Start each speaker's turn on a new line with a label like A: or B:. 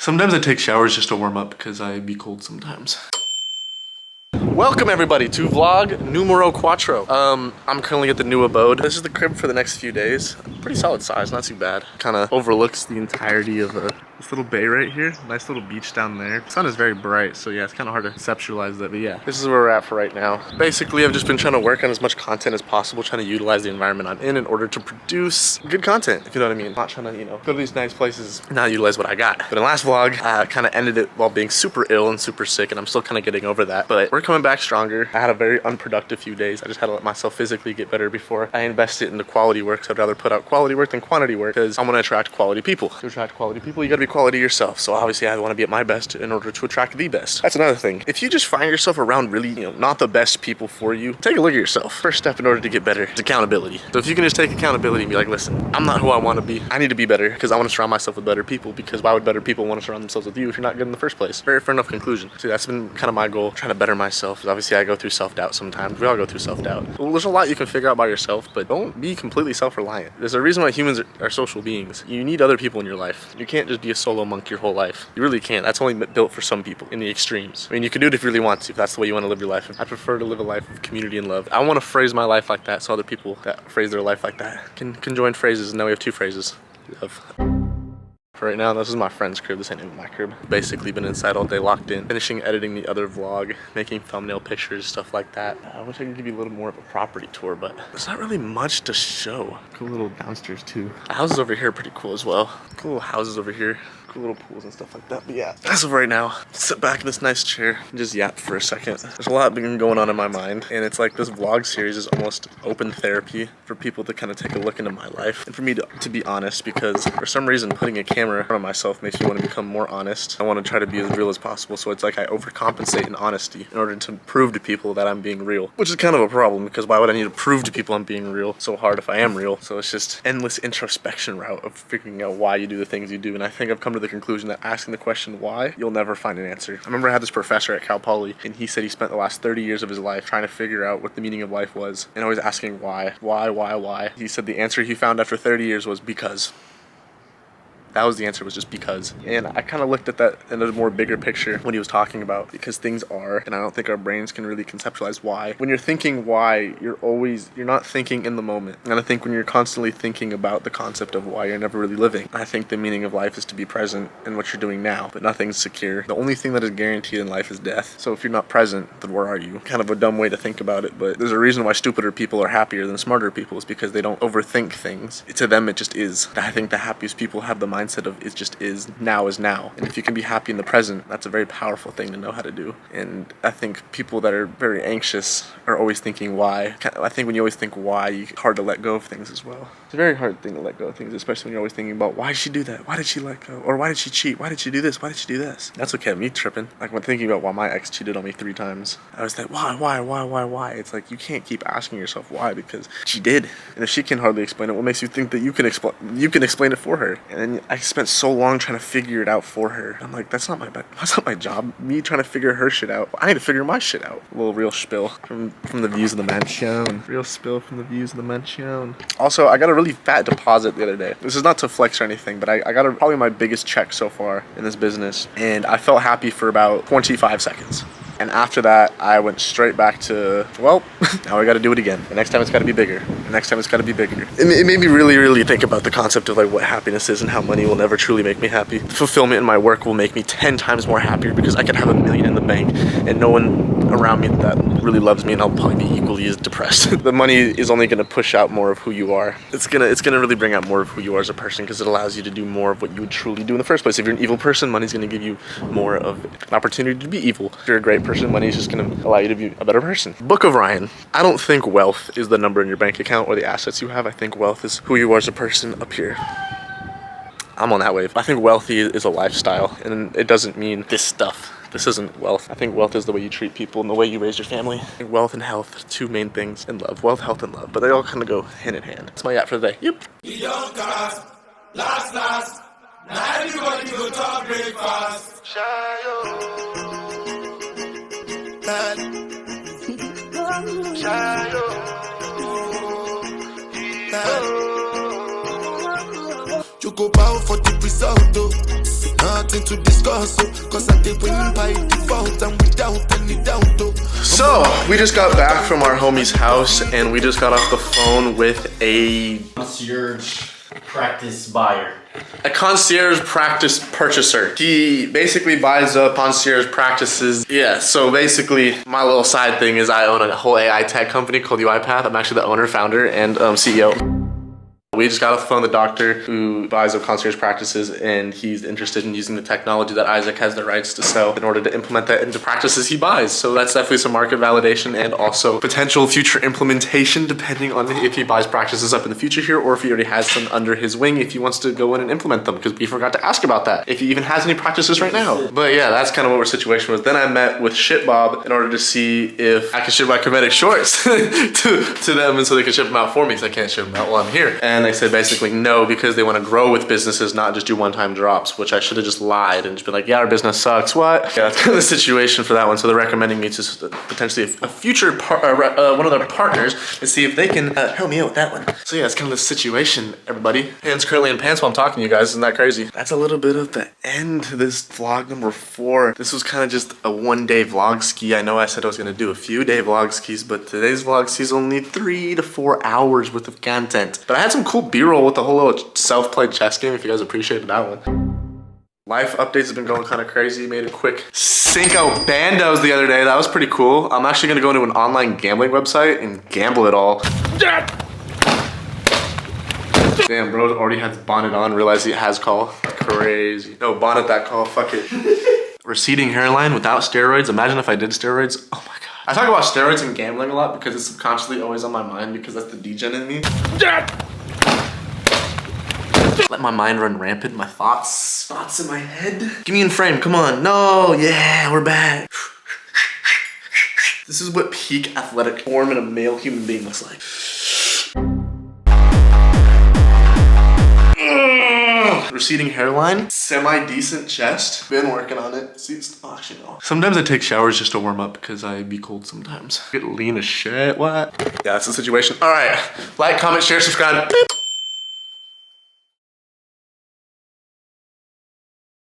A: Sometimes I take showers just to warm up because I be cold sometimes. Welcome everybody to vlog numero cuatro. I'm currently at the new abode. This is the crib for the next few days. Pretty solid size, not too bad. Kind of overlooks the entirety of this little bay right here. Nice little beach down there. The sun is very bright, so yeah, it's kind of hard to conceptualize that, but yeah. This is where we're at for right now. Basically, I've just been trying to work on as much content as possible, trying to utilize the environment I'm in order to produce good content, if you know what I mean. Not trying to, go to these nice places and not utilize what I got. But in the last vlog, I kind of ended it while being super ill and super sick, and I'm still kind of getting over that. But we're coming back stronger. I had a very unproductive few days. I just had to let myself physically get better before I invest it into quality work. So I'd rather put out quality work than quantity work because I want to attract quality people. To attract quality people, you got to be quality yourself. So obviously I want to be at my best in order to attract the best. That's another thing. If you just find yourself around really, not the best people for you, take a look at yourself. First step in order to get better is accountability. So if you can just take accountability and be like, listen, I'm not who I want to be. I need to be better because I want to surround myself with better people, because why would better people want to surround themselves with you if you're not good in the first place? Very fair enough conclusion. See, that's been kind of my goal, trying to better myself. Obviously I go through self-doubt sometimes. We all go through self-doubt. Well, there's a lot you can figure out by yourself, but don't be completely self-reliant. There's a reason why humans are social beings. You need other people in your life. You can't just be a solo monk your whole life. You really can't. That's only built for some people in the extremes. I mean, you can do it if you really want to, if that's the way you want to live your life. I prefer to live a life of community and love. I want to phrase my life like that so other people that phrase their life like that can join phrases, and now we have two phrases. Love. For right now, this is my friend's crib. This ain't even my crib. Basically been inside all day, locked in, finishing editing the other vlog, making thumbnail pictures, stuff like that. I wish I could give you a little more of a property tour, but there's not really much to show. Cool little downstairs too. The houses over here are pretty cool as well. Cool little houses over here. Cool little pools and stuff like that. But yeah, as of right now, sit back in this nice chair and just yap for a second. There's a lot been going on in my mind, and it's like this vlog series is almost open therapy for people to kind of take a look into my life, and for me to be honest, because for some reason putting a camera in front of myself makes me want to become more honest. I want to try to be as real as possible, so it's like I overcompensate in honesty in order to prove to people that I'm being real, which is kind of a problem, because why would I need to prove to people I'm being real so hard if I am real? So it's just endless introspection route of figuring out why you do the things you do, and I think I've come to the conclusion that asking the question why, you'll never find an answer. I remember I had this professor at Cal Poly, and he said he spent the last 30 years of his life trying to figure out what the meaning of life was, and always asking why. He said the answer he found after 30 years was because. That was the answer, was just because. And I kind of looked at that in a more bigger picture when he was talking about because things are, and I don't think our brains can really conceptualize why. When you're thinking why, you're not thinking in the moment. And I think when you're constantly thinking about the concept of why, you're never really living. I think the meaning of life is to be present in what you're doing now, but nothing's secure. The only thing that is guaranteed in life is death. So if you're not present, then where are you? Kind of a dumb way to think about it, but there's a reason why stupider people are happier than smarter people, is because they don't overthink things. To them, it just is. I think the happiest people have the mindset of it just is. Now is now. And if you can be happy in the present, that's a very powerful thing to know how to do. And I think people that are very anxious are always thinking why. I think when you always think why, it's hard to let go of things as well. It's a very hard thing to let go of things, especially when you're always thinking about why did she do that? Why did she let go? Or why did she cheat? Why did she do this? Why did she do this? That's what kept me tripping. Like when thinking about why my ex cheated on me 3 times, I was like, why? It's like you can't keep asking yourself why, because she did. And if she can hardly explain it, what makes you think that you can explain it for her? And then I spent so long trying to figure it out for her. I'm like, that's not my job. Me trying to figure her shit out. I need to figure my shit out. A little real spill from the views of the mansion. Real spill from the views of the mansion. Also, I got a really fat deposit the other day. This is not to flex or anything, but I got probably my biggest check so far in this business, and I felt happy for about 25 seconds. And after that, I went straight back to, well, now I got to do it again. The next time it's got to be bigger. The next time it's got to be bigger. It made me really, really think about the concept of like what happiness is and how money will never truly make me happy. Fulfillment in my work will make me 10 times more happier, because I could have $1 million in the bank and no one around me that really loves me, and I'll probably be equally as depressed. The money is only going to push out more of who you are. It's gonna really bring out more of who you are as a person, because it allows you to do more of what you would truly do in the first place. If you're an evil person, money's going to give you more of an opportunity to be evil. If you're a great person, money is just going to allow you to be a better person. Book of Ryan. I don't think wealth is the number in your bank account or the assets you have. I think wealth is who you are as a person up here. I'm on that wave. I think wealthy is a lifestyle, and it doesn't mean this stuff. This isn't wealth. I think wealth is the way you treat people and the way you raise your family. I think wealth and health, 2 main things in love. Wealth, health, and love. But they all kind of go hand in hand. That's my yacht for the day. Yep. Last. Now everybody go to breakfast. You go bow for the result, though. Not
B: something to discuss, cause I did win by default and without any doubt.
A: So, we just got back from our homie's house and we just got off the phone with a
C: concierge practice buyer.
A: A concierge practice purchaser. He basically buys up concierge practices. Yeah, so basically my little side thing is I own a whole AI tech company called UiPath. I'm actually the owner, founder, and CEO. We just got off the phone with the doctor who buys up concierge practices, and he's interested in using the technology that Isaac has the rights to sell in order to implement that into practices he buys. So that's definitely some market validation and also potential future implementation depending on if he buys practices up in the future here or if he already has some under his wing if he wants to go in and implement them, because we forgot to ask about that. If he even has any practices right now. But yeah, that's kind of what our situation was. Then I met with ShipBob in order to see if I could ship my Kinetic shorts to them and so they could ship them out for me because I can't ship them out while I'm here. And they said basically no, because they want to grow with businesses, not just do one-time drops, which I should have just lied and just been like, yeah, our business sucks, what? Yeah, that's kind of the situation for that one. So they're recommending me to potentially a future one of their partners and see if they can help me out with that one. So yeah, it's kind of the situation, everybody. Hands currently in pants while I'm talking to you guys. Isn't that crazy? That's a little bit of the end to this vlog number 4. This was kind of just a one-day vlog ski. I know I said I was going to do a few day vlog skis, but today's vlog ski is only 3 to 4 hours worth of content. But I had some cool B-roll with the whole little self-played chess game, if you guys appreciated that one. Life updates have been going kind of crazy. Made a quick Cinco Bandos the other day. That was pretty cool. I'm actually gonna go into an online gambling website and gamble it all. Damn, bro already has bonnet on, realized he has call. Crazy. No, bonnet that call, fuck it. Receding hairline without steroids. Imagine if I did steroids. Oh my God. I talk about steroids and gambling a lot because it's subconsciously always on my mind because that's the degen in me. Let my mind run rampant, my thoughts in my head. Get me in frame, come on. No, yeah, we're back. This is what peak athletic form in a male human being looks like. Receding hairline, semi-decent chest. Been working on it. See, actually no. Sometimes I take showers just to warm up because I be cold sometimes. Get lean as shit, what? Yeah, that's the situation. All right, like, comment, share, subscribe. Beep.